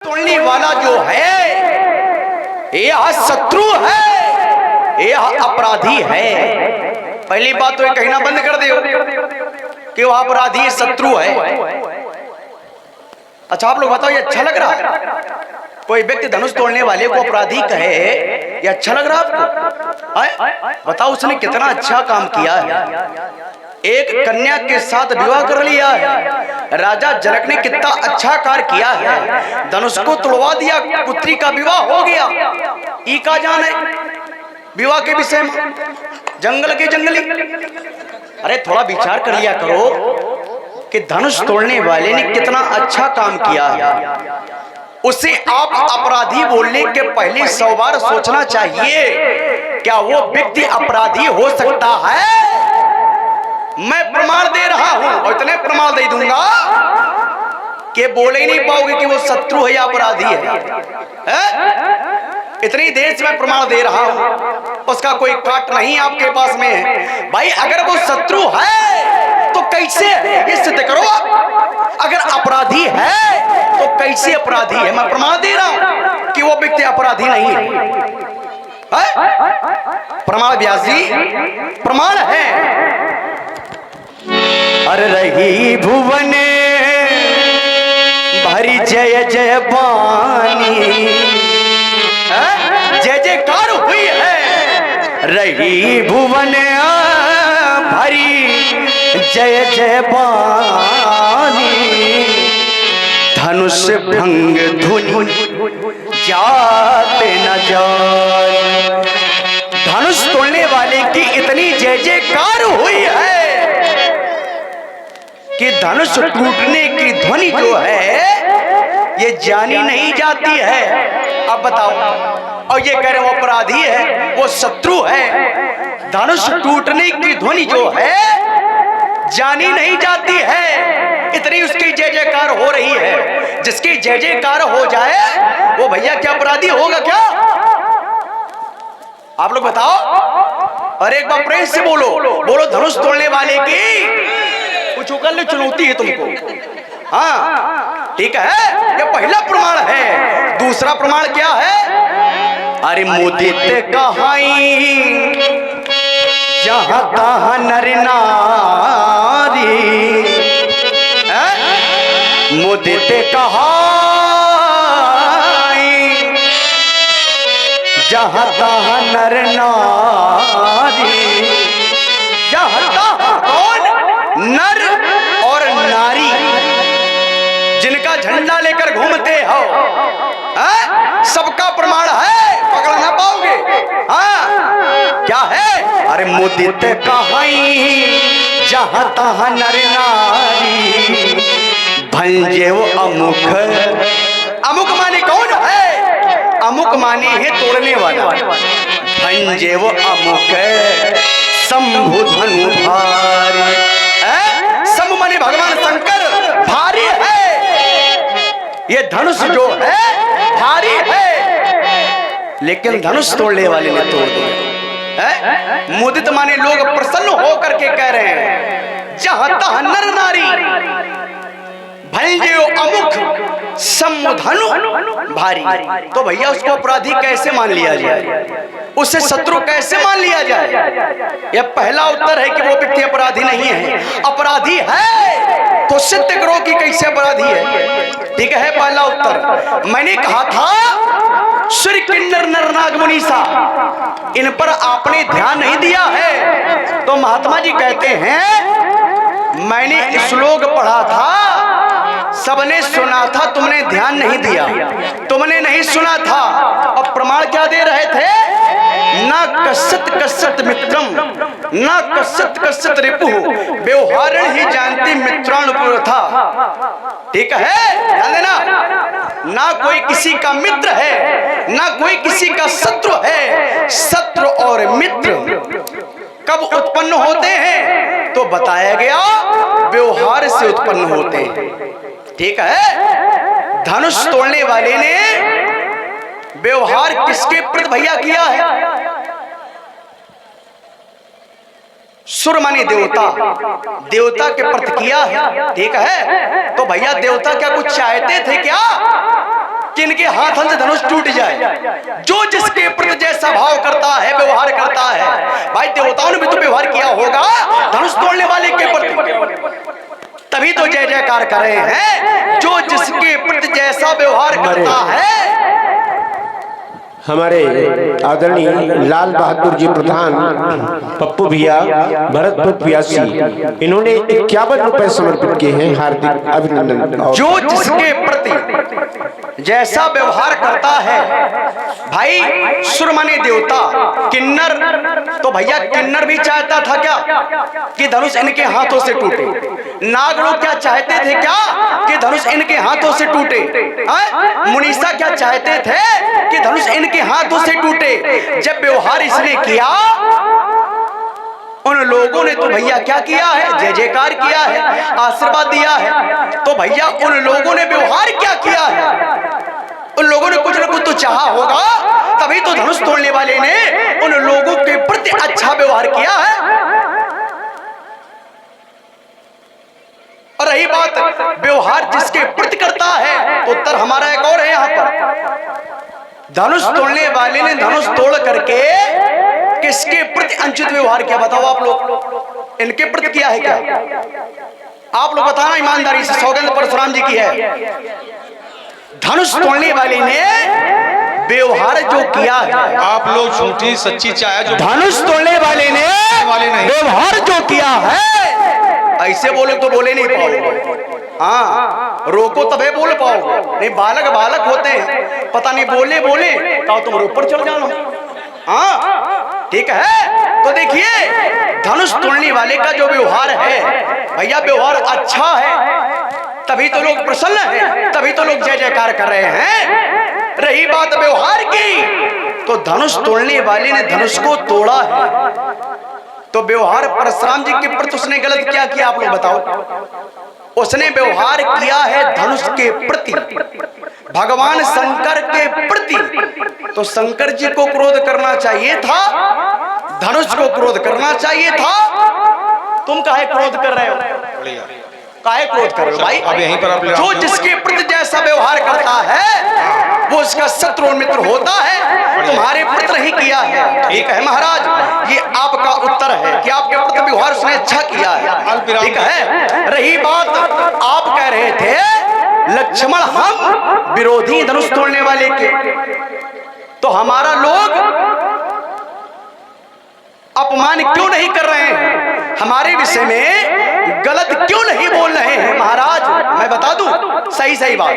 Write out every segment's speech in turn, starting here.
तोड़ने वाला जो है यह शत्रु है, यह अपराधी है। पहली बात तो ये कहना बंद कर दो कि वह अपराधी शत्रु है। अच्छा आप लोग बताओ, ये अच्छा लग रहा है? कोई व्यक्ति धनुष तोड़ने वाले को अपराधी कहे, ये अच्छा लग रहा है आपको? बताओ उसने कितना अच्छा काम किया है। एक कन्या के साथ विवाह कर लिया है। राजा जनक ने कितना अच्छा कार्य किया है। धनुष को तोड़वा दिया, पुत्री का विवाह हो गया। ई का जान है विवाह के विषय में, जंगल के जंगली। अरे थोड़ा विचार कर लिया करो कि धनुष तोड़ने वाले ने कितना अच्छा काम किया है। उसे आप अपराधी बोलने के पहले 100 बार सोचना चाहिए, क्या वो व्यक्ति अपराधी हो सकता है? मैं प्रमाण दे रहा हूं और इतने प्रमाण दे दूंगा कि बोले ही नहीं पाओगे कि वो शत्रु है या अपराधी है? इतनी देर से मैं प्रमाण दे रहा हूं, उसका कोई काट नहीं आपके पास में है। भाई अगर वो शत्रु है तो कैसे है ये सिद्ध करो आप। अगर अपराधी है तो कैसे अपराधी है? मैं प्रमाण दे रहा हूं कि वो व्यक्ति अपराधी नहीं है। प्रमाण व्यास जी प्रमाण है। हर रही भुवन भरी जय जय बानी, जय जयकार हुई है। रही भुवन भरी जय जय बानी, धनुष भंग धुनि जाते न जान। धनुष तोड़ने वाले की इतनी जय जयकार हुई है कि धनुष टूटने की ध्वनि जो है ये जानी नहीं जाती है। अब बताओ, और ये कह रहे वो अपराधी है, वो शत्रु है। धनुष टूटने की ध्वनि जो है जानी नहीं जाती है, इतनी उसकी जय जयकार हो रही है। जिसकी जय जयकार हो जाए वो भैया क्या अपराधी होगा क्या? आप लोग बताओ। और एक बार प्रेम से बोलो, बोलो धनुष तोड़ने वाले की कुछ कर ले, चुनौती है तुमको। हाँ ठीक है, ये पहला प्रमाण है। दूसरा प्रमाण क्या है? अरे मुदित कहाई जहाँ तहाँ नर नारी, मुदित कहाई जहाँ तहाँ नर नारी। जहाँ तहाँ कौन? नर और नारी जिनका झंडा लेकर घूमते हो, सबका प्रमाण है, पकड़ ना पाओगे। हाँ क्या है? अरे मुदित कहाई जहाँ तहाँ नर नारी, भंजे वो अमुख। अमुक माने कौन है? अमुक माने है तोड़ने वाला। भंजे वो अमुक शंभु धनु भारी। शंभु माने भगवान शंकर भारी है। ये धनुष जो है भारी है, लेकिन धनुष तोड़ने वाले ने तोड़ दिया। मुदित माने लोग प्रसन्न होकर के कह रहे हैं जहाँ तहाँ नर नारी, भंजे अमुख सम्मुधनु भारी। तो भैया उसको अपराधी कैसे मान लिया जाए? उसे शत्रु कैसे मान लिया जाए? यह पहला उत्तर है कि वो व्यक्ति अपराधी नहीं है। अपराधी है तो सिद्ध करो कि कैसे अपराधी है। ठीक है, पहला उत्तर। मैंने कहा था सूर्य किन्नर नर नाग मुनीसा, इन पर आपने ध्यान नहीं दिया है। तो महात्मा जी कहते हैं मैंने श्लोक पढ़ा था, सबने सुना था, तुमने ध्यान नहीं दिया, तुमने नहीं सुना था। और प्रमाण क्या दे रहे थे? ना कश्चित कश्चित मित्रम ना कश्चित कश्चित रिपुः व्यवहारण ही जानती मित्रानुपुर था। ठीक है, ध्यान देना। ना कोई किसी का मित्र है, ना कोई किसी का शत्रु है। शत्रु और मित्र कब उत्पन्न होते हैं? तो बताया गया व्यवहार से उत्पन्न होते हैं। ठीक है, धनुष तोड़ने वाले ने व्यवहार किसके प्रति भैया किया है? सुर माने देवता, देवता के प्रति किया है। ठीक है, तो भैया देवता क्या कुछ चाहते थे क्या जिनके हाथों से धनुष टूट जाए। जो जिसके प्रति जैसा भाव करता है, व्यवहार करता है, भाई देवताओं ने भी तो व्यवहार किया होगा धनुष तोड़ने वाले के प्रति, तभी तो जय जयकार कर रहे हैं। जो जिसके प्रति जैसा व्यवहार करता है। हमारे आदरणीय लाल बहादुर जी प्रधान, पप्पू भैया, भरतपुर प्यासी, इन्होंने 51 रुपए समर्पित किए हैं। हार्दिक अभिनंदन। जो जिसके प्रति जैसा व्यवहार करता है, भाई सुर माने देवता, किन्नर, तो भैया किन्नर भी चाहता था क्या कि धनुष इनके हाथों से टूटे? नाग लोग क्या चाहते थे क्या कि धनुष इनके हाथों से टूटे? मुनीसा क्या चाहते थे कि धनुष इनके हाथों से टूटे? जब व्यवहार इसने किया, उन लोगों ने तो भैया क्या किया है? जय जयकार किया है, आशीर्वाद दिया है। तो भैया उन लोगों ने व्यवहार क्या किया है? उन लोगों ने कुछ न कुछ तो चाहा होगा, तभी तो धनुष तोड़ने वाले ने उन लोगों के प्रति अच्छा व्यवहार किया है। और रही बात व्यवहार जिसके प्रति करता है, तो उत्तर हमारा एक और है यहाँ पर। धनुष तोड़ने वाले ने धनुष तोड़ करके किसके प्रति अनुचित व्यवहार किया? बताओ आप लोग, इनके प्रति किया है क्या? आप लोग बताना ईमानदारी से, सौगंध परशुराम जी की है। धनुष तोड़ने वाले ने व्यवहार जो किया है, आप लोग झूठी सच्ची चाहे जो धनुष तोड़ने वाले ने व्यवहार जो किया है, ऐसे बोले तो बोले नहीं पाओगे। हाँ, रोको तबे बोल पाओगे, नहीं बालक बालक होते हैं, पता नहीं बोले बोले तो तुम ऊपर चल जाना। हाँ ठीक है। तो देखिए धनुष तोड़ने वाले का जो व्यवहार है, भैया व्यवहार अच्छा है, तभी तो लोग प्रसन्न हैं, तभी तो लोग जय जयकार कर रहे हैं। रही बात व्यवहार की, तो धनुष तोड़ने वाले ने धनुष को तोड़ा है, तो व्यवहार परशुराम जी के प्रति उसने गलत क्या किया? आप लोग बताओ। उसने व्यवहार किया है धनुष के प्रति, भगवान शंकर के प्रति। तो शंकर जी को क्रोध करना चाहिए था, धनुष को क्रोध करना चाहिए था। तुम काहे क्रोध कर रहे हो? काहे क्रोध कर रहे हो भाई? अब यहीं पर आप जो जिसके प्रति जैसा व्यवहार करता है, वो उसका शत्रु और मित्र होता है। तुम्हारे प्रति नहीं किया है, ठीक है महाराज, ये आपका उत्तर है कि आपके प्रति व्यवहार उसने अच्छा किया है, ठीक है। रही बात आप कह रहे थे लक्ष्मण हम विरोधी धनुष तोड़ने वाले के, तो हमारा लोग अपमान क्यों नहीं कर रहे हैं? हमारे विषय में गलत क्यों नहीं बोल रहे हैं? महाराज मैं बता दूं सही सही बात,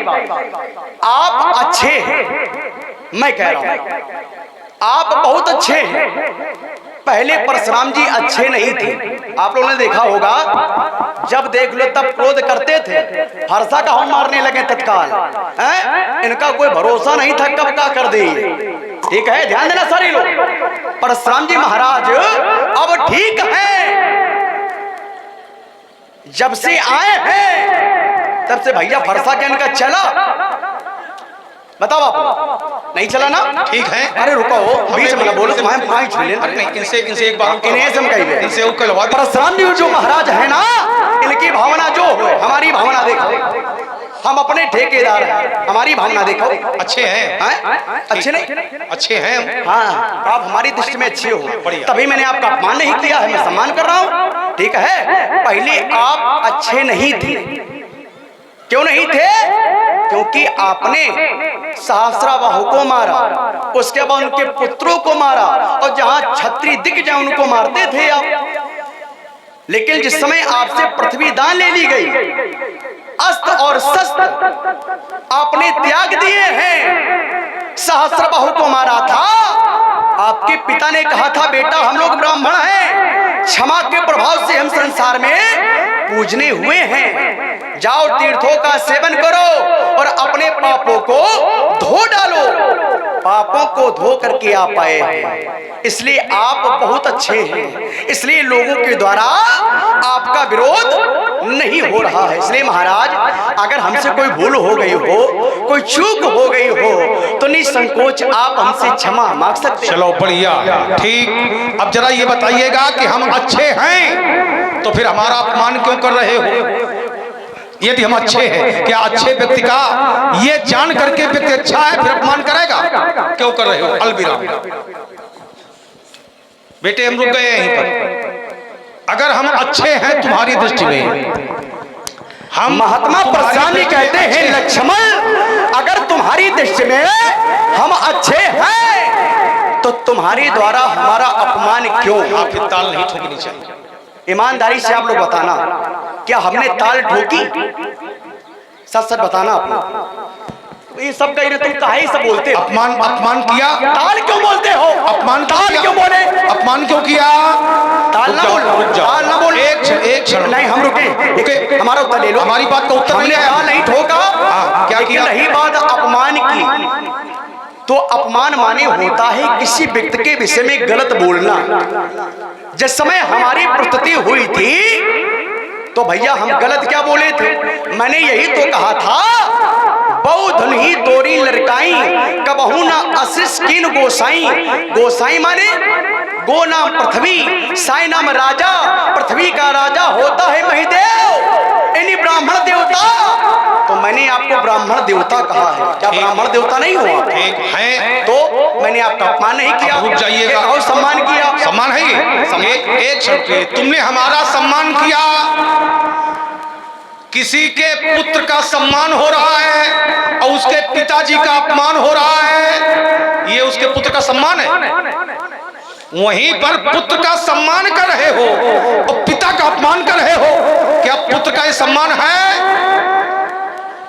आप अच्छे हैं, मैं कह रहा हूं आप बहुत अच्छे हैं। पहले परशुराम जी अच्छे नहीं थे, आप लोगों ने देखा होगा, जब देख लो तब क्रोध करते थे, हर्षा का हम मारने लगे तत्काल। इनका कोई भरोसा नहीं था कब का कर दे, ठीक है, ध्यान देना सारे लोग। परशुराम जी महाराज अब ठीक है, जब से आए हैं तब से भैया फरसा के इनका चला। बताओ आप, नहीं चला ना? ठीक है। अरे रुको, बीच में बोलो, तुम्हारे माई छीले। इनसे एक बात इन्हें सम कहिए, इनसे वो कहलवा दो। परशुराम जी जो महाराज है ना, इनकी भावना जो हो, हमारी भावना देखो, हम अपने ठेकेदार हैं, हमारी भावना देखो। अच्छे हैं, अच्छे नहीं? अच्छे हैं। हाँ, आप हमारी दृष्टि में अच्छे हो, तभी मैंने आपका अपमान नहीं किया है, मैं सम्मान कर रहा हूँ, ठीक है। पहले आप अच्छे नहीं थे, क्यों नहीं थे? क्योंकि आपने सहस्राबाहु को मारा, उसके बाद उनके पुत्रों को मारा, और जहां छत्री दिख जाए उनको मारते थे आप। लेकिन जिस समय आपसे पृथ्वी दान ले ली गई, अस्त्र और शस्त्र आपने त्याग दिए हैं, सहस्राबाहु को मारा था। आपके पिता ने कहा था, बेटा हम लोग ब्राह्मण हैं, क्षमा के प्रभाव से हम संसार में पूजने हुए हैं, जाओ तीर्थों का सेवन करो और अपने पापों को धो डालो। पापों को धो करके आप आए हैं, इसलिए आप बहुत अच्छे हैं, इसलिए लोगों के द्वारा आपका विरोध नहीं हो रहा है। इसलिए महाराज अगर हमसे कोई भूल हो गई हो, कोई चूक हो गई हो, तो निसंकोच आप हमसे क्षमा मांग सकते हैं। चलो बढ़िया, ठीक। अब जरा ये बताइएगा कि हम अच्छे हैं तो फिर हमारा अपमान क्यों कर रहे हो? यदि हम अच्छे हैं, क्या अच्छे व्यक्ति का ये जान करके व्यक्ति अच्छा है फिर अपमान करेगा? क्यों कर रहे हो? अलविरा बेटे, हम रुक गए यहीं पर। अगर हम अच्छे हैं तुम्हारी दृष्टि में, हम महात्मा परसानी कहते हैं लक्ष्मण, अगर तुम्हारी दृष्टि में हम अच्छे हैं तो तुम्हारे द्वारा हमारा अपमान क्यों? आप फिर ताल नहीं ठोकनी चाहिए। ईमानदारी से आप लोग बताना, क्या हमने ताल ठोकी? सच सच बताना आप लोग। ये सब कहीं तुम काहे सब बोलते हो? अपमान किया, ताल क्यों बोलते हो? अपमान ताल क्यों बोले? अपमान क्यों किया? ताल ना बोलो, ताल ना बोलो। एक क्षण नहीं, हम रुके, हमारा उत्तर ले लो। हमारी बात का उत्तर हमने ताल नहीं ठोका। क्या किया? रही बात अपमान की, तो अपमान माने होता है किसी व्यक्ति के विषय में गलत बोलना। जिस समय हमारी प्रस्तुति हुई थी तो भैया हम गलत क्या बोले थे? मैंने यही तो कहा था, बहुधन ही तोरी लड़काई कबहू ना अशिष कीन गोसाई। गोसाई माने गो नाम पृथ्वी, साई नाम राजा। पृथ्वी का राजा होता है महिदेव, यानी ब्राह्मण देवता। तो मैंने आपको ब्राह्मण देवता कहा है, क्या ब्राह्मण देवता नहीं हुआ? ठीक है, तो मैंने आपका अपमान नहीं किया, रुक जाइएगा, और सम्मान किया। सम्मान है ये। एक क्षण के तुमने हमारा सम्मान किया, किसी के पुत्र का सम्मान हो रहा है और उसके पिताजी का अपमान हो रहा है, ये उसके पुत्र का सम्मान है। वहीं पर पुत्र का सम्मान कर रहे हो और पिता का अपमान कर रहे हो, क्या पुत्र का ये सम्मान है?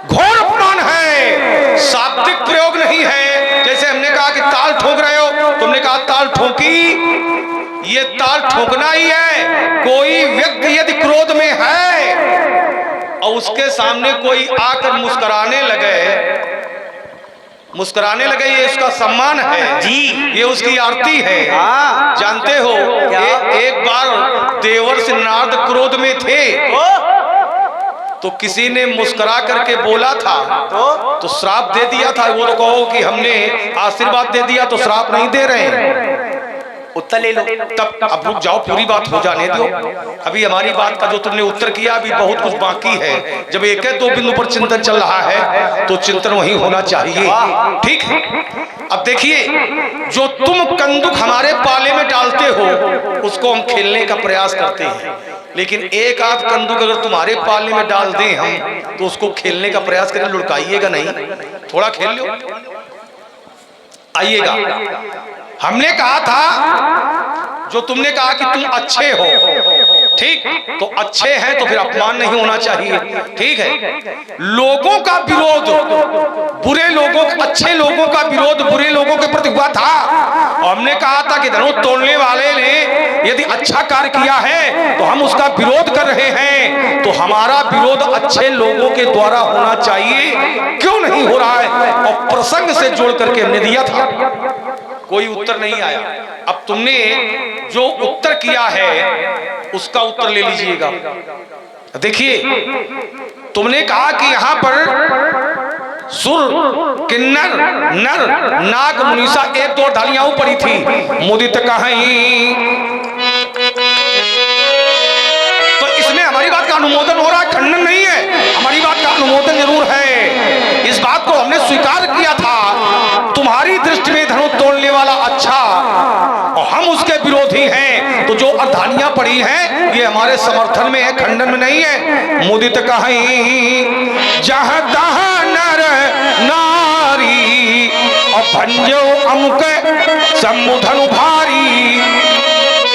घोर अपमान है, शाब्दिक प्रयोग नहीं है। जैसे हमने कहा कि ताल ठोक रहे हो, तुमने कहा ताल ठोकी, ये ताल ठोकना ही है। कोई व्यक्ति यदि क्रोध में है और उसके सामने कोई आकर मुस्कुराने लगे, ये उसका सम्मान है जी, ये उसकी आरती है। हाँ। जानते हो, एक बार देवर से नारद क्रोध में थे तो किसी ने मुस्कुरा करके बोला था तो श्राप दे दिया था। वो तो कहो कि हमने आशीर्वाद दे दिया तो श्राप नहीं दे रहे हैं। उत्तर ले लो। तब अब रुक जाओ, पूरी बात हो जाने दो। अभी हमारी बात का जो तुमने उत्तर किया, अभी बहुत कुछ बाकी है। जब एक दो बिंदु पर चिंतन चल रहा है तो चिंतन वहीं होना चाहिए, ठीक है? अब देखिए, जो तुम कंदुक हमारे पाले में डालते हो उसको हम खेलने का प्रयास करते हैं, लेकिन एक आध कंदुक अगर तुम्हारे पाले में डाल दें हम तो उसको खेलने का प्रयास करें, लुढ़काइएगा नहीं, थोड़ा खेल लो, आइएगा। हमने कहा था, जो तुमने कहा कि तुम अच्छे हो, ठीक, तो अच्छे हैं तो फिर अपमान नहीं होना चाहिए, ठीक है? लोगों का विरोध बुरे लोगों, अच्छे लोगों का विरोध बुरे लोगों के प्रति हुआ था। और हमने कहा था कि धनुष तोड़ने वाले ने यदि अच्छा कार्य किया है तो हम उसका विरोध कर रहे हैं, तो हमारा विरोध अच्छे लोगों के द्वारा होना चाहिए, क्यों नहीं हो रहा है? और प्रसंग से जोड़ करके हमने दिया था, कोई उत्तर नहीं आया। अब तुमने जो उत्तर किया है उसका उत्तर ले लीजिएगा। देखिए, तुमने कहा कि यहां पर सुर किन्नर नर नाग मुनीसा एक दो ढालियां पड़ी थी, मुदित कहीं, तो इसमें हमारी बात का अनुमोदन हो रहा है, खंडन नहीं है, हमारी बात का अनुमोदन जरूर है। इस बात को हमने स्वीकार किया था। तुम्हारी दृष्टि में धनुष तोड़ने वाला अच्छा और हम उसके विरोधी हैं, तो जो अर्धानियां पड़ी हैं ये हमारे समर्थन में है, खंडन में नहीं है। मुदित कहीं जहां तहां नर नारी और भंजो अमुक सम्मुधनु भारी।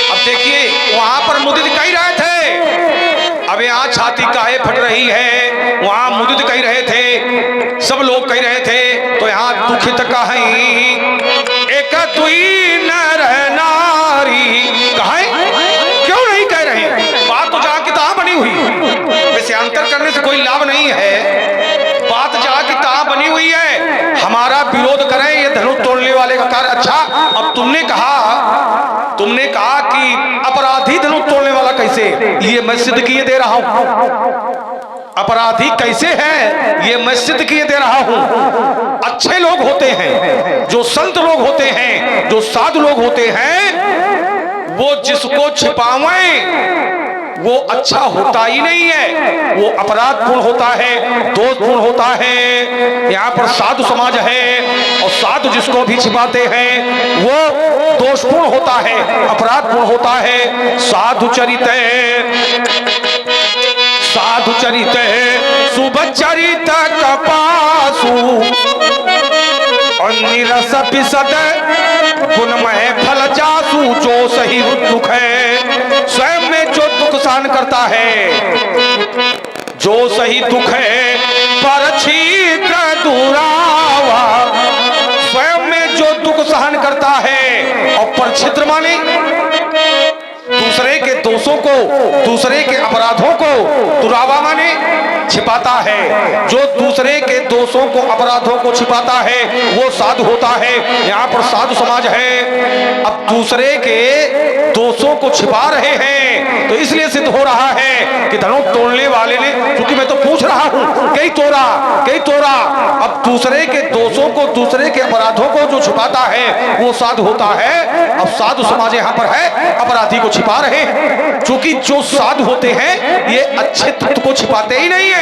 अब देखिए, वहां पर मुदित कह रहे थे, अब यहाँ छाती काहे फट रही है, वहां मुदित कह रहे थे, सब लोग कह रहे थे, तो यहाँ दुखित कहीं एक दुई नर नारी कहे, क्यों नहीं कह रहे? बात तो जहाँ की तहाँ बनी हुई, विषयांतर करने से कोई लाभ नहीं है, बात जहाँ की तहाँ बनी हुई है। हमारा विरोध करें ये धनुष तोड़ने वाले का कार्य अच्छा। अब तुमने कहा कि अपराधी धनुष तोड़ने वाला कैसे, ये मैं सिद्ध किए दे रहा हूं। अपराधी कैसे है ये मैं सिद्ध किए दे रहा हूं। अच्छे लोग होते हैं, जो संत लोग होते हैं, जो साधु लोग होते हैं, वो जिसको छिपावें वो अच्छा होता ही नहीं है, वो अपराधपूर्ण होता है, दोषपूर्ण होता है। यहाँ पर साधु समाज है और साधु जिसको भी छिपाते हैं वो दोषपूर्ण होता है, अपराधपूर्ण होता है। साधु चरित सुभचरित कपासु और निरस पिसद गुणमय फल जासु। जो सही दुख है स्वयं में जो दुख सहन करता है, जो सही दुख है पर छिद्र दुरावा। स्वयं में जो दुख सहन करता है और पर छिद्र माने दूसरे के दोषों को, दूसरे के अपराधों को, दुरावा माने छिपाता है। जो दूसरे के दोषों को, अपराधों को छिपाता है वो साधु होता है। यहाँ पर साधु समाज है, अब दूसरे के दोषों को छिपा रहे हैं, तो इसलिए सिद्ध हो रहा है कि धनुष तोड़ने वाले ने, क्योंकि मैं तो पूछ रहा हूं कई तोड़ा, कई तोड़ा। अब दूसरे के दोषों को, दूसरे के अपराधों को जो छिपाता है वो साधु होता है। अब साधु समाज यहाँ पर है, अपराधी को छिपा रहे हैं, क्योंकि जो साधु होते हैं ये अच्छे तत्व को छिपाते ही नहीं है।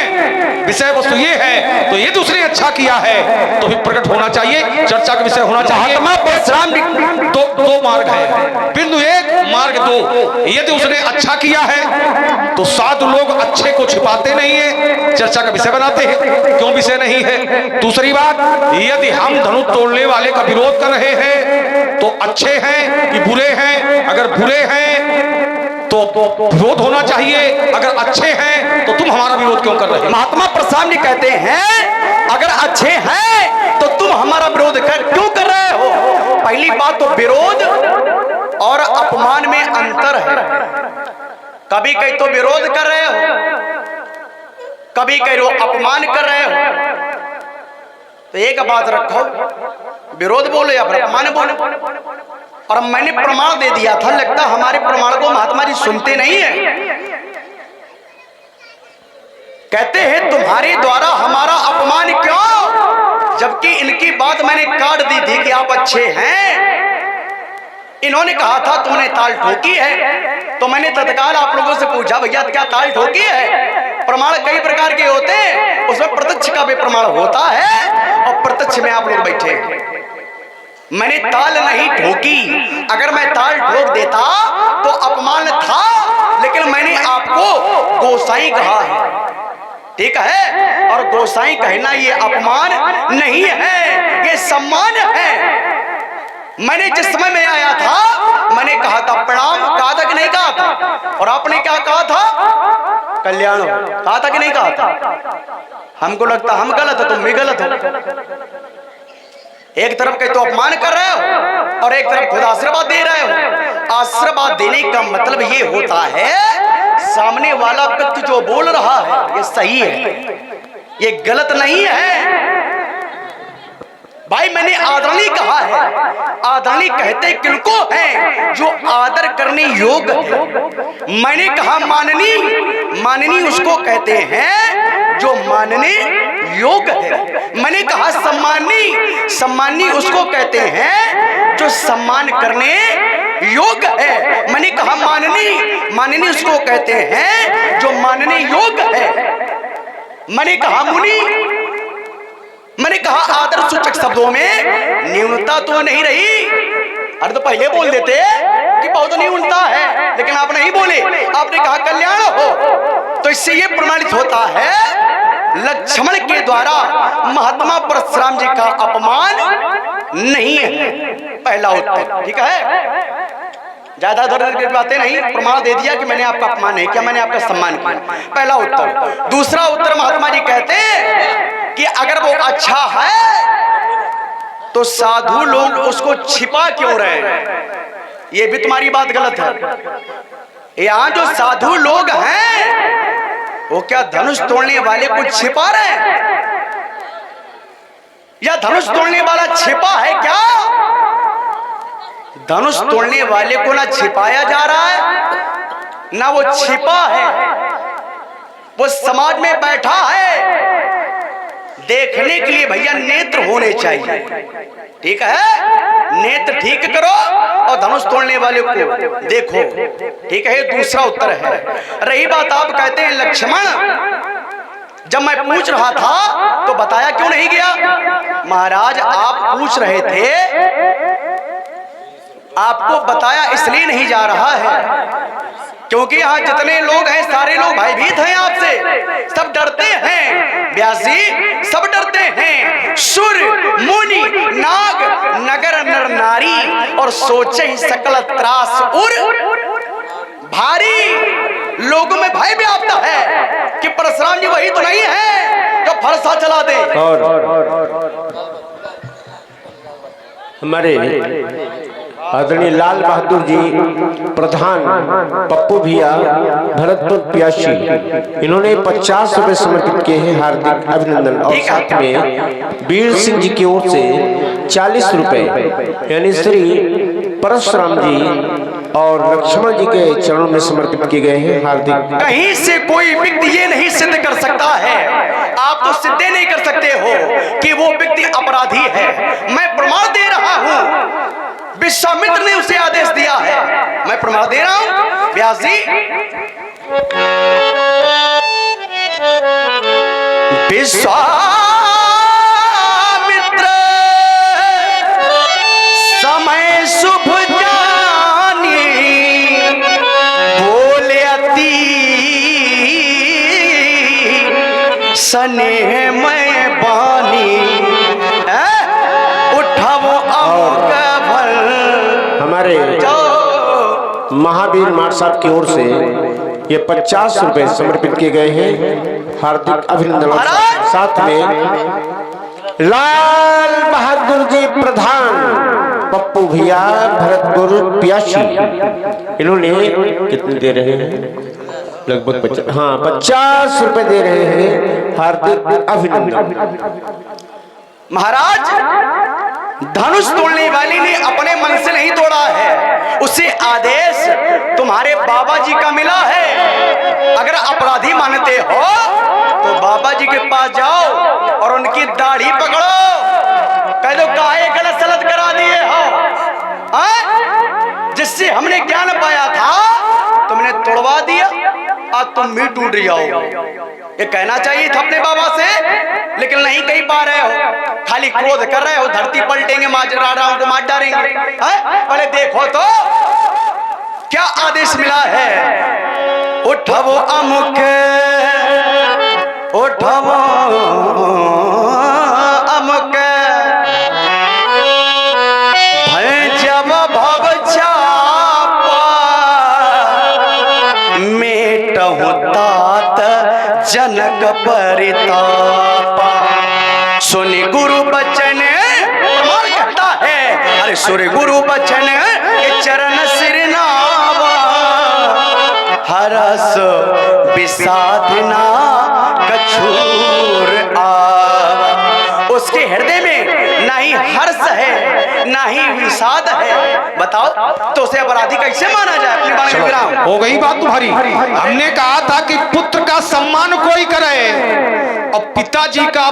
विषय वस्तु ये है, तो ये दूसरे अच्छा किया है तो भी प्रकट होना चाहिए, चर्चा का विषय होना चाहिए। दो मार्ग है, बिंदु एक, मार्ग दो। यदि उसने अच्छा किया है तो साधु लोग अच्छे को छिपाते नहीं है, चर्चा का विषय बनाते हैं। क्यों विषय नहीं है? दूसरी बात, यदि हम धनुष तोड़ने वाले का विरोध कर रहे हैं तो अच्छे हैं कि बुरे हैं? अगर बुरे हैं तो विरोध होना चाहिए, अगर अच्छे हैं तो तुम हमारा विरोध क्यों कर रहे हो? महात्मा परशुराम जी कहते हैं अगर अच्छे हैं तो तुम हमारा विरोध क्यों कर रहे हो? पहली बात तो विरोध और अपमान में अंतर है। कभी कहीं तो विरोध कर रहे हो, कभी कहीं वो अपमान कर रहे हो। तो एक बात रखो, विरोध बोलो या अपमान बोलो। और मैंने प्रमाण दे दिया था, लगता हमारे प्रमाण को महात्मा जी सुनते नहीं है। कहते हैं तुम्हारे द्वारा हमारा अपमान क्यों, जबकि इनकी बात मैंने काट दी थी कि आप अच्छे हैं। इन्होंने कहा था तुमने ताल ठोकी है, तो मैंने तत्काल आप लोगों से पूछा भैया क्या ताल ठोकी है? प्रमाण कई प्रकार के होते हैं, उसमें प्रत्यक्ष का भी प्रमाण होता है और प्रत्यक्ष में आप लोग बैठे हैं। मैंने ताल नहीं ठोकी, अगर मैं ताल ठोक देता तो अपमान था, लेकिन मैंने आपको गोसाई कहा है, ठीक है? और गोसाई कहना ये अपमान नहीं है, ये सम्मान है। मैंने जिस समय में आया था मैंने कहा था प्रणाम, कहा था कि नहीं कहा था? और आपने क्या कहा था? कल्याण, कहा था कि नहीं कहा था? हमको लगता हम गलत है, तुम भी गलत हो। एक तरफ कहीं तो अपमान कर रहे हो और एक तरफ खुद आशीर्वाद दे रहे हो। आशीर्वाद देने का मतलब ये होता है सामने वाला व्यक्ति जो बोल रहा है ये सही है, ये गलत नहीं है। भाई मैंने आदरणीय कहा है, आदरणीय कहते किनको है? जो आदर करने योग्य है। मैंने कहा माननीय, माननीय उसको कहते हैं जो मानने योग्य है। मैंने कहा सम्मानी, सम्मानी उसको कहते हैं जो सम्मान करने योग्य है। मैंने कहा माननीय, माननीय उसको कहते हैं जो मानने योग्य है। मैंने कहा मुनि, मैंने कहा आदर सूचक शब्दों में न्यूनता तो नहीं रही। अरे तो पहले बोल देते कि बहुत न्यूनता है, लेकिन आप नहीं बोले, आपने कहा कल्याण हो। तो इससे ये प्रमाणित होता है लक्ष्मण के द्वारा महात्मा परशुराम जी का अपमान नहीं है। पहला उत्तर, ठीक है? ज्यादा इधर की बातें नहीं, प्रमाण दे दिया कि मैंने आपका अपमान नहीं किया, मैंने आपका सम्मान किया। पहला उत्तर। दूसरा उत्तर महात्मा जी कहते हैं कि अगर वो अच्छा है तो साधु लोग उसको छिपा क्यों रहे? ये भी तुम्हारी बात गलत है। यहाँ जो साधु लोग हैं वो क्या धनुष तोड़ने वाले को छिपा रहे हैं? या धनुष तोड़ने वाला छिपा है क्या? धनुष तोड़ने वाले को ना छिपाया जा रहा है ना वो छिपा है, वो समाज में बैठा है। देखने के लिए भैया नेत्र होने चाहिए। ठीक है, नेत्र ठीक करो और धनुष तोड़ने वाले को देखो। ठीक है, ये दूसरा उत्तर है। रही बात, आप कहते हैं लक्ष्मण, जब मैं पूछ रहा था तो बताया क्यों नहीं गया? महाराज आप पूछ रहे थे, आपको बताया इसलिए नहीं जा रहा है क्योंकि यहाँ जितने लोग हैं सारे लोग भयभीत हैं आपसे, सब डरते हैं। व्यास जी सब डरते हैं। सुर मुनि नाग नगर नर नारी और सोचे ही सकल त्रास उर भारी। लोगों में भय व्याप्त है कि परशुराम जी वही तो नहीं है जो फरसा चला दे। और हमारे आदरणीय लाल बहादुर जी प्रधान पप्पू भैया भरतपुर प्यासी, इन्होंने 50 रुपए समर्पित किए हैं, हार्दिक अभिनंदन। और साथ में वीर सिंह जी की ओर से 40 रुपए, यानी श्री परशुराम जी और लक्ष्मण जी के चरणों में समर्पित किए गए हैं, हार्दिक। कहीं से कोई व्यक्ति ये नहीं सिद्ध कर सकता है, आप तो सिद्ध नहीं कर सकते हो कि वो व्यक्ति अपराधी है। मैं प्रमाण दे रहा हूं, विश्वामित्र ने उसे आदेश दिया है, मैं प्रमाण दे रहा हूं। व्यास जी विश्वामित्र समय शुभ जानी बोले अति स्नेह में बानी उठाओ अमुक भल। हमारे महावीर मार साहब की ओर से ये 50 रुपए समर्पित किए गए हैं, हार्दिक अभिनंदन। साथ में लाल बहादुर जी प्रधान पप्पू भैया भरतपुर प्यासी, इन्होंने कितने दे रहे हैं? लगभग 50 रुपए दे रहे हैं, हार्दिक अभिनंदन। महाराज धनुष तोड़ने वाली ने अपने मन से नहीं तोड़ा है, उसे आदेश तुम्हारे बाबा जी का मिला है। अगर अपराधी मानते हो तो बाबा जी के पास जाओ और उनकी दाढ़ी पकड़ो, कह दो काहे गलत सलत करा दिए हो, जिससे हमने ज्ञान पाया था तुमने तोड़वा दिया, आज तुम भी टूट जाओ। ये कहना चाहिए था अपने बाबा से, लेकिन नहीं कह पा रहे हो, खाली क्रोध कर रहे हो। धरती पलटेंगे, राजाओं को मार डालेंगे। पहले देखो तो क्या आदेश मिला है। उठवो अमुक, उठवो अमुक भय जब भव चापा मेटहु तात जनक परितापा। सुनि गुरु बचन प्रमाण कहता है, अरे सुर गुरु बचन के चरण सिर नावा हरस विषादना कछूर आवा। उसके हृदय में ना ही हर्ष है ना ही विषाद है। बताओ तो उसे अपराधी कैसे माना जाए? अपने बारे में विराम हो गई बात तुम्हारी। हमने कहा था कि पुत्र का सम्मान कोई करे और पिताजी का